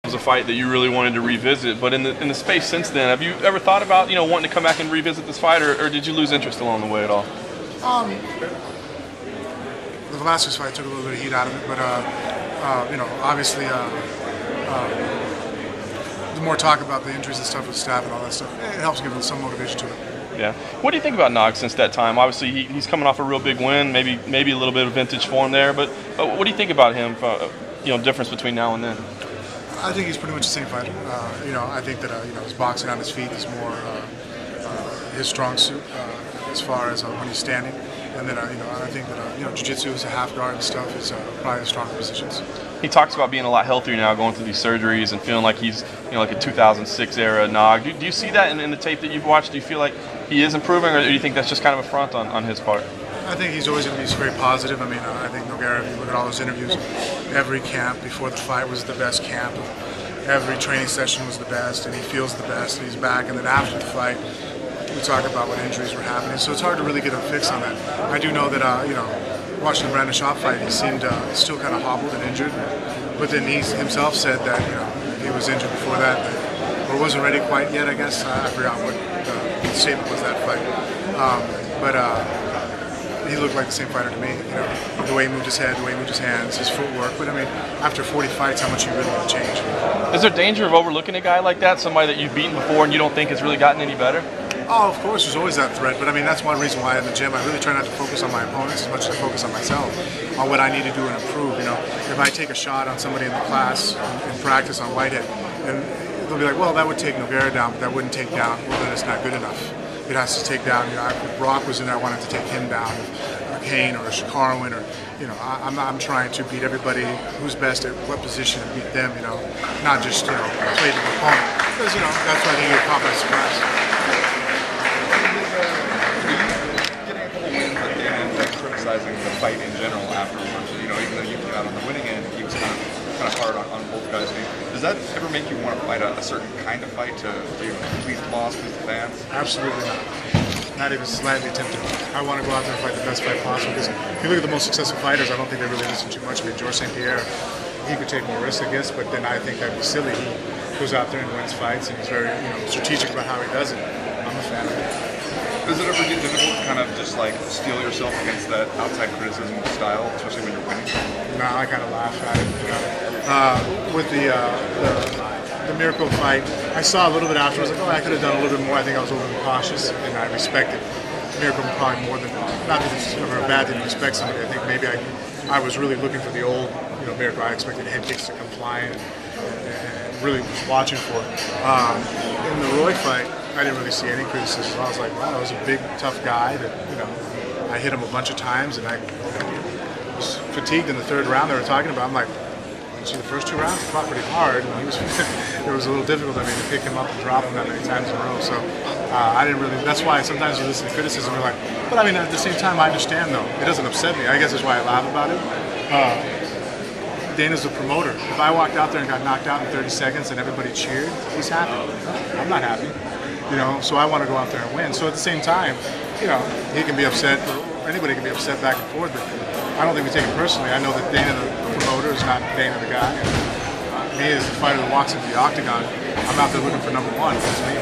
was a fight that you really wanted to revisit, but in the space since then, have you ever thought about wanting to come back and revisit this fight, or did you lose interest along the way at all? The Velasquez fight took a little bit of heat out of it, but obviously, the more talk about the injuries and stuff with staff and all that stuff, it helps give them some motivation to it. Yeah. What do you think about Nog since that time? Obviously, he's coming off a real big win, maybe a little bit of vintage form there, but what do you think about him? Difference between now and then. I think he's pretty much the same fighter. I think that his boxing on his feet is more his strong suit as far as when he's standing. And then I think that jiu-jitsu as a half guard and stuff is probably the stronger positions. He talks about being a lot healthier now, going through these surgeries and feeling like he's like a 2006 era Nog. Do you see that in the tape that you've watched? Do you feel like he is improving, or do you think that's just kind of a front on his part? I think he's always going to be very positive. I mean, I think Nogueira, if you look at all those interviews, every camp before the fight was the best camp. Every training session was the best, and he feels the best, and he's back. And then after the fight, we talk about what injuries were happening. So it's hard to really get a fix on that. I do know that, watching the Brandon Schaub fight, he seemed still kind of hobbled and injured. But then he himself said that, he was injured before that, or wasn't ready quite yet, I guess. I forgot what the statement was that fight. He looked like the same fighter to me. The way he moved his head, the way he moved his hands, his footwork. But I mean, after 40 fights, how much you really want to change? Is there danger of overlooking a guy like that, somebody that you've beaten before and you don't think has really gotten any better? Oh, of course, there's always that threat. But I mean, that's one reason why in the gym I really try not to focus on my opponents as much as I focus on myself, on what I need to do and improve. If I take a shot on somebody in the class in practice on Whitehead, and they'll be like, well, that would take Nogueira down, but that wouldn't take down. Well, then it's not good enough. It has to take down. If Brock was in there, I wanted to take him down. Kane or Shakarwin, or I'm trying to beat everybody who's best at what position and beat them. Not just play the opponent, because that's why I think you're caught by surprise. Getting a couple wins at the end, criticizing the fight in general afterwards. Even though you came out on the winning end, he was kind of hard on both guys. Does that ever make you want to fight a certain kind of fight to please the boss, please the fans? Absolutely not. Not even slightly tempted. I want to go out there and fight the best fight possible, because if you look at the most successful fighters, I don't think they really listen too much. I mean, Georges St. Pierre, he could take more risks, I guess, but then I think that'd be silly. He goes out there and wins fights, and he's very strategic about how he does it. I'm a fan of it. Does it ever get difficult to kind of just like steel yourself against that outside criticism style, especially when you're winning? No, I kind of laugh at it. With the Miracle fight, I saw a little bit afterwards, like, I could have done a little bit more. I think I was overly cautious, and I respected Miracle probably more than, not that it's ever a bad thing to respect somebody. I think maybe I was really looking for the old, Miracle. I expected head kicks to come flying, and really was watching for it. In the Roy fight, I didn't really see any criticism. I was like, wow, that was a big, tough guy that, I hit him a bunch of times, and I was fatigued in the third round they were talking about. I'm like, see, the first two rounds he fought pretty hard, and it was a little difficult, to pick him up and drop him that many times in a row. So I didn't really. That's why sometimes you listen to criticism, you're like, but at the same time, I understand though. It doesn't upset me. I guess that's why I laugh about it. Dana's the promoter. If I walked out there and got knocked out in 30 seconds and everybody cheered, he's happy. I'm not happy. So I want to go out there and win. So at the same time, he can be upset, or anybody can be upset back and forth. But I don't think we take it personally. I know that Dana, the promoter, is not Dana, the guy. And me, as the fighter that walks into the octagon, I'm out there looking for number one. That's me.